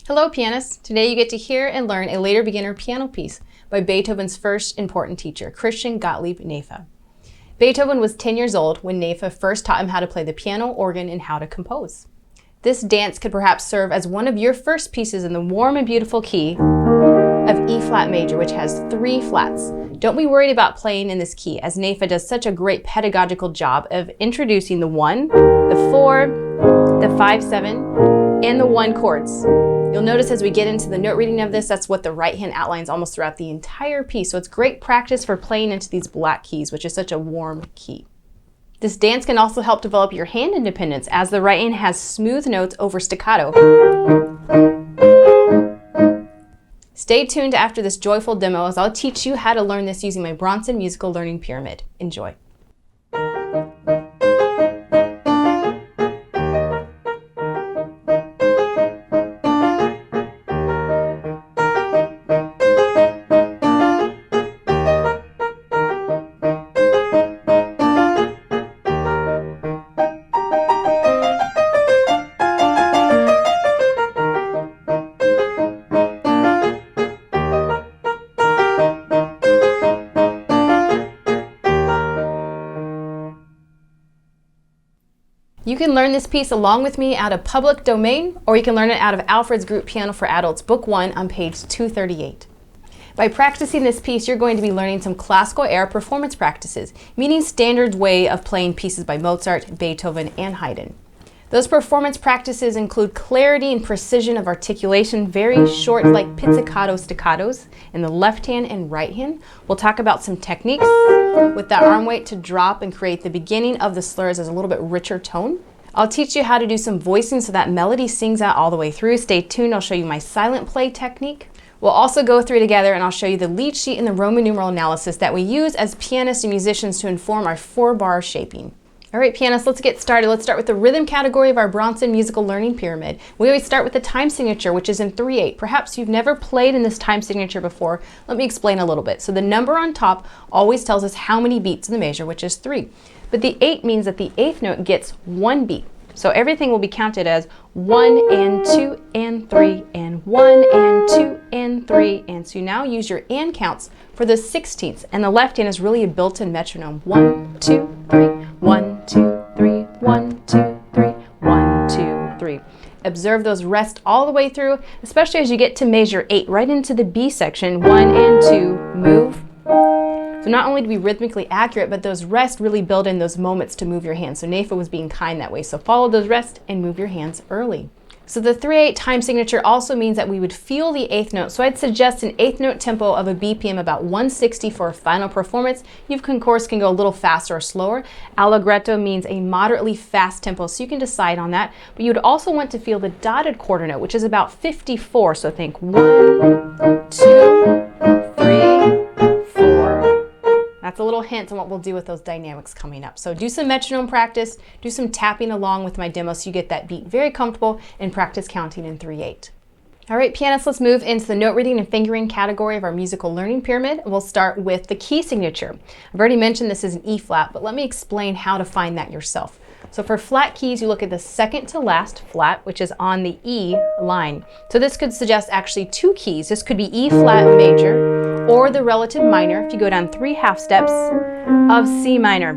Hello pianists! Today you get to hear and learn a later beginner piano piece by Beethoven's first important teacher, Christian Gottlob Neefe. Beethoven was 10 years old when Neefe first taught him how to play the piano, organ, and how to compose. This dance could perhaps serve as one of your first pieces in the warm and beautiful key of E flat major, which has 3 flats. Don't be worried about playing in this key, as Neefe does such a great pedagogical job of introducing the 1, the 4, the 5/7, and the 1 chords. You'll notice as we get into the note reading of this, that's what the right hand outlines almost throughout the entire piece. So it's great practice for playing into these black keys, which is such a warm key. This dance can also help develop your hand independence, as the right hand has smooth notes over staccato. Stay tuned after this joyful demo as I'll teach you how to learn this using my Bronson Musical Learning Pyramid. Enjoy. You can learn this piece along with me out of Public Domain, or you can learn it out of Alfred's Group Piano for Adults, Book 1 on page 238. By practicing this piece, you're going to be learning some classical era performance practices, meaning standard way of playing pieces by Mozart, Beethoven, and Haydn. Those performance practices include clarity and precision of articulation, very short like pizzicato staccatos in the left hand and right hand. We'll talk about some techniques with that arm weight to drop and create the beginning of the slurs as a little bit richer tone. I'll teach you how to do some voicing so that melody sings out all the way through. Stay tuned, I'll show you my silent play technique. We'll also go through together and I'll show you the lead sheet and the Roman numeral analysis that we use as pianists and musicians to inform our 4-bar shaping. All right, pianists, let's get started. Let's start with the rhythm category of our Bronson Musical Learning Pyramid. We always start with the time signature, which is in 3/8. Perhaps you've never played in this time signature before. Let me explain a little bit. So the number on top always tells us how many beats in the measure, which is 3. But the 8 means that the 8th note gets 1 beat. So everything will be counted as 1 and 2 and 3 and 1 and 2 and 3. And so you now use your and counts for the 16ths. And the left hand is really a built-in metronome. 1, 2, 3, 1, 2, 3, 1, 2, 3, 1, 2, 3. Observe those rest all the way through, especially as you get to measure 8, right into the B section. 1 and 2, move. So not only to be rhythmically accurate, but those rests really build in those moments to move your hands. So Neefe was being kind that way. So follow those rests and move your hands early. So the 3/8 time signature also means that we would feel the 8th note. So I'd suggest an 8th note tempo of a BPM about 160 for a final performance. You of course can go a little faster or slower. Allegretto means a moderately fast tempo, so you can decide on that. But you would also want to feel the dotted quarter note, which is about 54. So think 1, 2, 3, 4. That's a little hint on what we'll do with those dynamics coming up. So do some metronome practice, do some tapping along with my demo so you get that beat very comfortable and practice counting in 3/8. All right, pianists, let's move into the note reading and fingering category of our musical learning pyramid. We'll start with the key signature. I've already mentioned this is an E flat, but let me explain how to find that yourself. So for flat keys, you look at the second to last flat, which is on the E line. So this could suggest actually 2 keys. This could be E flat major or the relative minor if you go down 3 half steps of C minor.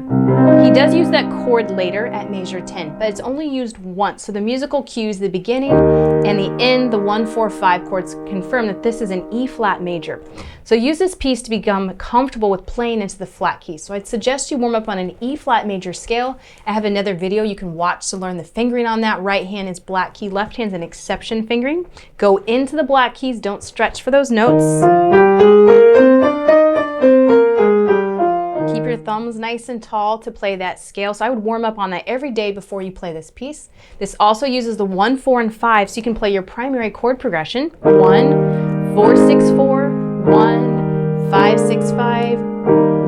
He does use that chord later at measure 10, but it's only used once. So the musical cues, the beginning and the end, the 1, 4, 5 chords confirm that this is an E flat major. So use this piece to become comfortable with playing into the flat keys. So I'd suggest you warm up on an E flat major scale. I have another video you can watch to learn the fingering on that. Right hand is black key, left hand's an exception fingering. Go into the black keys, don't stretch for those notes. Keep your thumbs nice and tall to play that scale. So I would warm up on that every day before you play this piece. This also uses the 1, 4, and 5, so you can play your primary chord progression. 1, 4, 6, 4, 1, 5, 6, 5,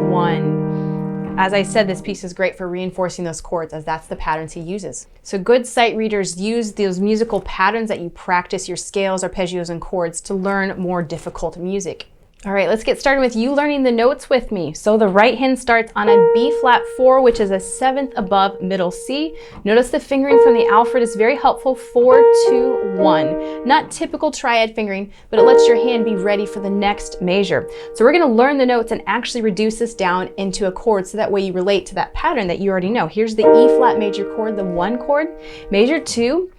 1. As I said, this piece is great for reinforcing those chords, as that's the patterns he uses. So good sight readers use those musical patterns that you practice your scales, arpeggios, and chords to learn more difficult music. All right, let's get started with you learning the notes with me. So the right hand starts on a B flat 4, which is a 7th above middle C. Notice the fingering from the Alfred is very helpful, 4, 2, 1. Not typical triad fingering, but it lets your hand be ready for the next measure. So we're gonna learn the notes and actually reduce this down into a chord so that way you relate to that pattern that you already know. Here's the E flat major chord, the 1 chord. Measure 2,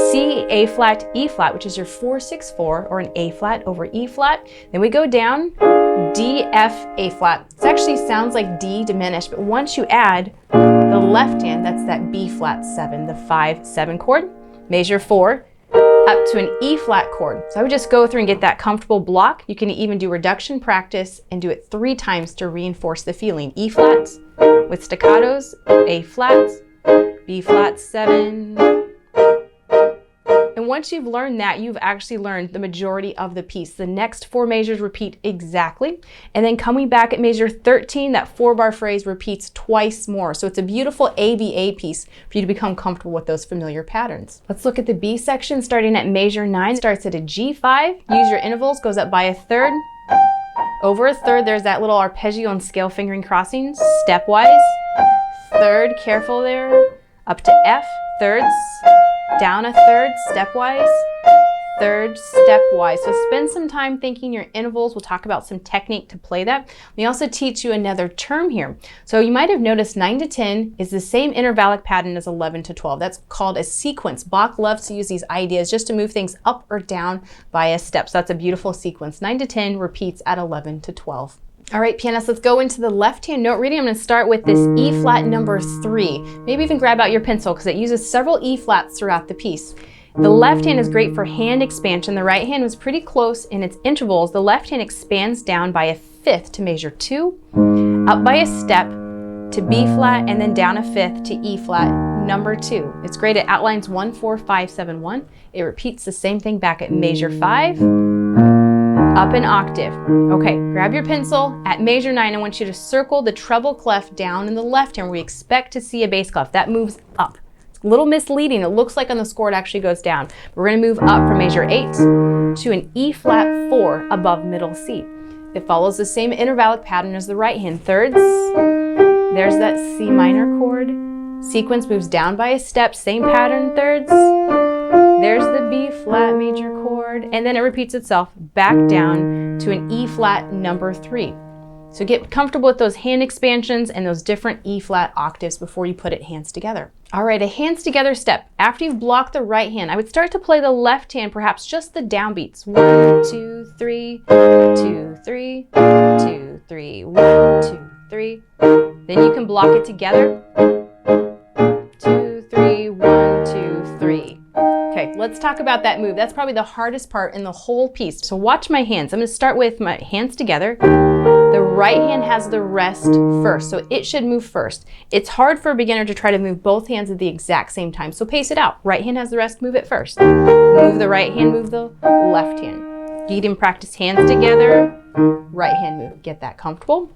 C, A flat, E flat, which is your 4, 6, 4, or an A flat over E flat. Then we go down, D, F, A flat. It actually sounds like D diminished, but once you add the left hand, that's that B flat 7, the 5, 7 chord. Measure 4, up to an E flat chord. So I would just go through and get that comfortable block. You can even do reduction practice and do it 3 times to reinforce the feeling. E flats with staccatos, A flats, B flat 7. And once you've learned that, you've actually learned the majority of the piece. The next 4 measures repeat exactly. And then coming back at measure 13, that 4-bar phrase repeats twice more. So it's a beautiful ABA piece for you to become comfortable with those familiar patterns. Let's look at the B section starting at measure 9. Starts at a G5. Use your intervals, goes up by a third. Over a third, there's that little arpeggio and scale fingering crossings, stepwise. Third, careful there. Up to F, thirds. Down a third, stepwise, third, stepwise. So spend some time thinking your intervals. We'll talk about some technique to play that. We also teach you another term here. So you might have noticed 9 to 10 is the same intervallic pattern as 11 to 12. That's called a sequence. Bach loves to use these ideas just to move things up or down by a step. So that's a beautiful sequence. 9 to 10 repeats at 11 to 12. All right, pianists, let's go into the left-hand note reading. I'm going to start with this E flat number 3. Maybe even grab out your pencil because it uses several E flats throughout the piece. The left hand is great for hand expansion. The right hand was pretty close in its intervals. The left hand expands down by a 5th to measure 2, up by a step to B flat, and then down a 5th to E flat number 2. It's great. It outlines 1, 4, 5, 7, 1. It repeats the same thing back at measure 5. Up an octave. Okay, grab your pencil. At measure 9, I want you to circle the treble clef down in the left hand where we expect to see a bass clef. That moves up. It's a little misleading. It looks like on the score it actually goes down. We're going to move up from measure 8 to an E flat 4 above middle C. It follows the same intervallic pattern as the right hand. Thirds. There's that C minor chord. Sequence moves down by a step. Same pattern. Thirds. There's the B flat major chord, and then it repeats itself back down to an E flat number 3. So get comfortable with those hand expansions and those different E flat octaves before you put it hands together. All right, a hands together step. After you've blocked the right hand, I would start to play the left hand, perhaps just the downbeats. 1, 2, 3, 2, 3, 2, 3, 1, 2, 3. Then you can block it together. 2, 3, 1, 2, 3. Okay, let's talk about that move. That's probably the hardest part in the whole piece. So watch my hands. I'm going to start with my hands together. The right hand has the rest first, so it should move first. It's hard for a beginner to try to move both hands at the exact same time, so pace it out. Right hand has the rest, move it first. Move the right hand, move the left hand. You can practice hands together, right hand move. Get that comfortable.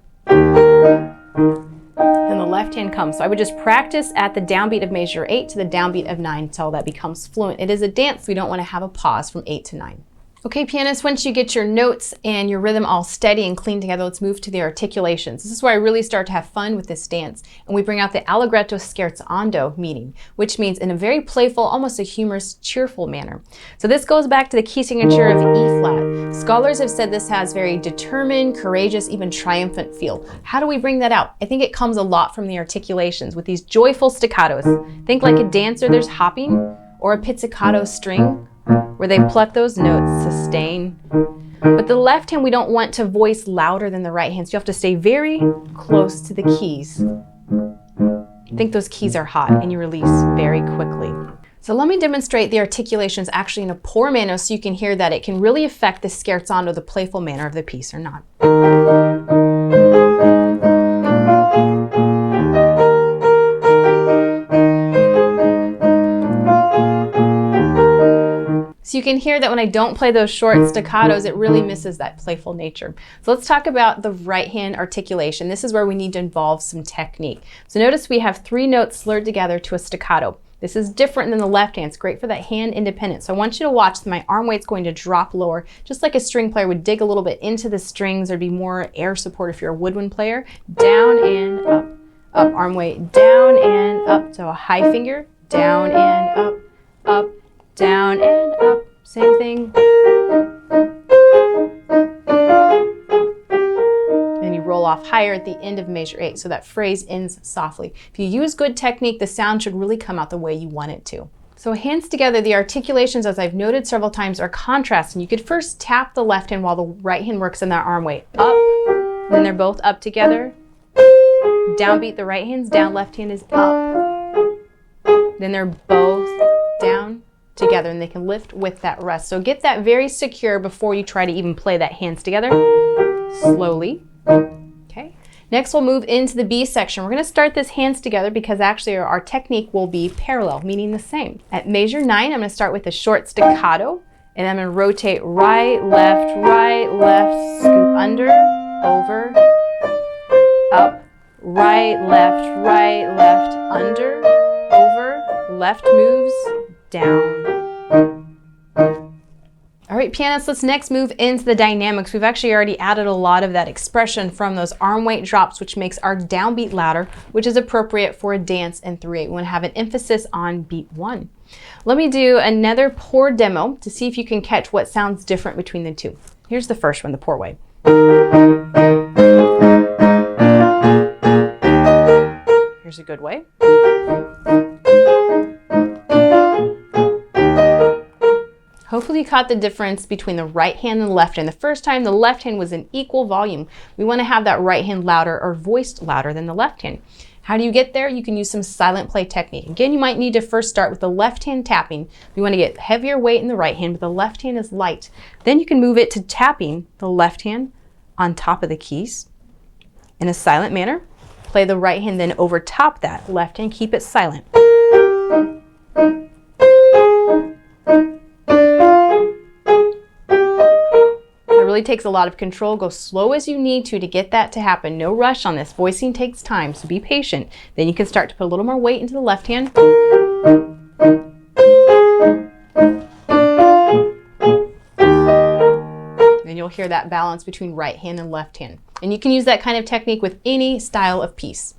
And the left hand comes. So I would just practice at the downbeat of measure 8 to the downbeat of 9 until that becomes fluent. It is a dance. We don't want to have a pause from 8 to 9. Okay, pianists, once you get your notes and your rhythm all steady and clean together, let's move to the articulations. This is where I really start to have fun with this dance. And we bring out the allegretto scherzando meaning, which means in a very playful, almost a humorous, cheerful manner. So this goes back to the key signature of E flat. Scholars have said this has very determined, courageous, even triumphant feel. How do we bring that out? I think it comes a lot from the articulations with these joyful staccatos. Think like a dancer, there's hopping, or a pizzicato string, where they pluck those notes, sustain. But the left hand, we don't want to voice louder than the right hand, so you have to stay very close to the keys. Think those keys are hot and you release very quickly. So let me demonstrate the articulations actually in a poor manner so you can hear that it can really affect the scherzando, the playful manner of the piece or not. So you can hear that when I don't play those short staccatos, it really misses that playful nature. So let's talk about the right hand articulation. This is where we need to involve some technique. So notice we have 3 notes slurred together to a staccato. This is different than the left hand. It's great for that hand independence. So I want you to watch that my arm weight's going to drop lower, just like a string player would dig a little bit into the strings. There'd be more air support if you're a woodwind player. Down and up, up, arm weight, down and up. So a high finger, down and up, up, down and up. Same thing. Then you roll off higher at the end of measure 8, so that phrase ends softly. If you use good technique, the sound should really come out the way you want it to. So hands together, the articulations, as I've noted several times, are contrasts. And you could first tap the left hand while the right hand works in that arm weight. Up, then they're both up together. Downbeat, the right hand's down, left hand is up. Then they're both down together, and they can lift with that rest. So get that very secure before you try to even play that hands together. Slowly. Okay. Next, we'll move into the B section. We're going to start this hands together because actually our technique will be parallel, meaning the same. At measure 9, I'm going to start with a short staccato, and I'm going to rotate right, left, scoop under, over, up, right, left, under, over, left moves, down. All right, pianists, let's next move into the dynamics. We've actually already added a lot of that expression from those arm weight drops, which makes our downbeat louder, which is appropriate for a dance in 3/8. We want to have an emphasis on beat 1. Let me do another pour demo to see if you can catch what sounds different between the two. Here's the first one, the pour way. Here's a good way. Hopefully you caught the difference between the right hand and the left hand. The first time the left hand was in equal volume. We want to have that right hand louder or voiced louder than the left hand. How do you get there? You can use some silent play technique. Again, you might need to first start with the left hand tapping. We want to get heavier weight in the right hand, but the left hand is light. Then you can move it to tapping the left hand on top of the keys in a silent manner. Play the right hand then over top that left hand. Keep it silent. It really takes a lot of control. Go slow as you need to get that to happen. No rush on this. Voicing takes time, so be patient. Then you can start to put a little more weight into the left hand. Then you'll hear that balance between right hand and left hand. And you can use that kind of technique with any style of piece.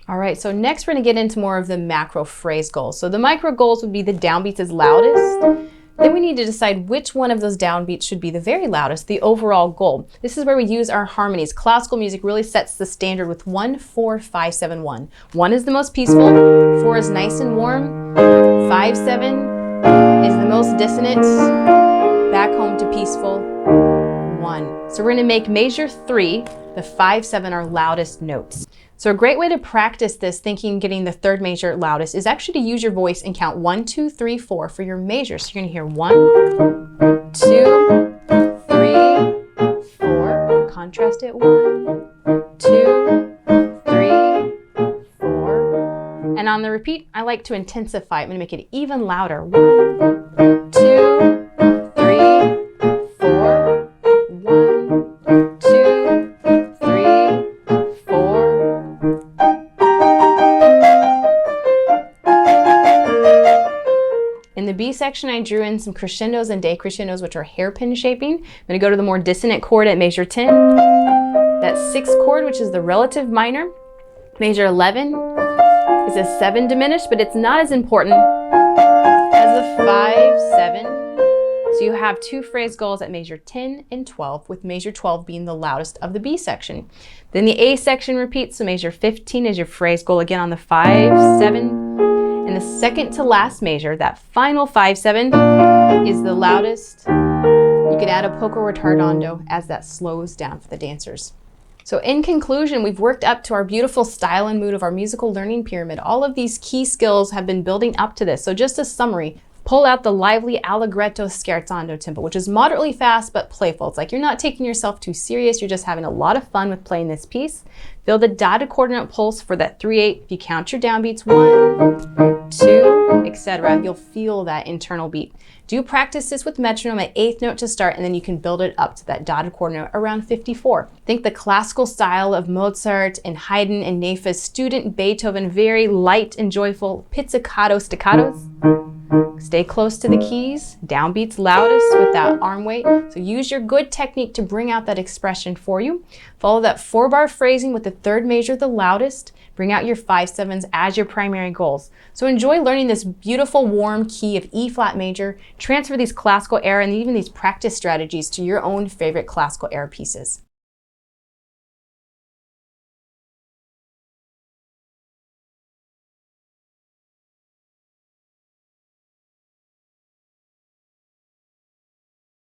All right, so next we're going to get into more of the macro phrase goals. So the micro goals would be the downbeats as loudest. Then we need to decide which one of those downbeats should be the very loudest, the overall goal. This is where we use our harmonies. Classical music really sets the standard with 1, 4, 5, 7, 1. 1 is the most peaceful, 4 is nice and warm, 5, 7 is the most dissonant, back home to peaceful, 1. So we're going to make measure 3, the 5, 7 our loudest notes. So a great way to practice this, thinking getting the third measure loudest, is actually to use your voice and count 1, 2, 3, 4 for your measures. So you're going to hear 1, 2, 3, 4. Contrast it. 1, 2, 3, 4. And on the repeat, I like to intensify it. I'm going to make it even louder. 1, 2, 3, 4. 1, 2, 3, 4. In the B section, I drew in some crescendos and decrescendos, which are hairpin shaping. I'm going to go to the more dissonant chord at measure 10. That 6th chord, which is the relative minor. Measure 11 is a 7 diminished, but it's not as important as a 5, 7. So you have 2 phrase goals at measure 10 and 12, with measure 12 being the loudest of the B section. Then the A section repeats, so measure 15 is your phrase goal again on the 5, 7. And the second to last measure, that final 5, 7, is the loudest. You could add a poco retardando as that slows down for the dancers. So in conclusion, we've worked up to our beautiful style and mood of our musical learning pyramid. All of these key skills have been building up to this. So just a summary, pull out the lively allegretto scherzando tempo, which is moderately fast but playful. It's like you're not taking yourself too serious, you're just having a lot of fun with playing this piece. Feel the dotted coordinate pulse for that 3/8. If you count your downbeats, 1, 2, etc. etc., you'll feel that internal beat. Do practice this with metronome at 8th note to start, and then you can build it up to that dotted quarter note around 54. Think the classical style of Mozart and Haydn and Neefe's student Beethoven, very light and joyful pizzicato staccatos. Stay close to the keys, downbeats loudest with that arm weight. So use your good technique to bring out that expression for you. Follow that 4-bar phrasing with the 3rd measure the loudest. Bring out your 5/7s as your primary goals. So enjoy learning this beautiful warm key of E flat major. Transfer these classical era and even these practice strategies to your own favorite classical era pieces.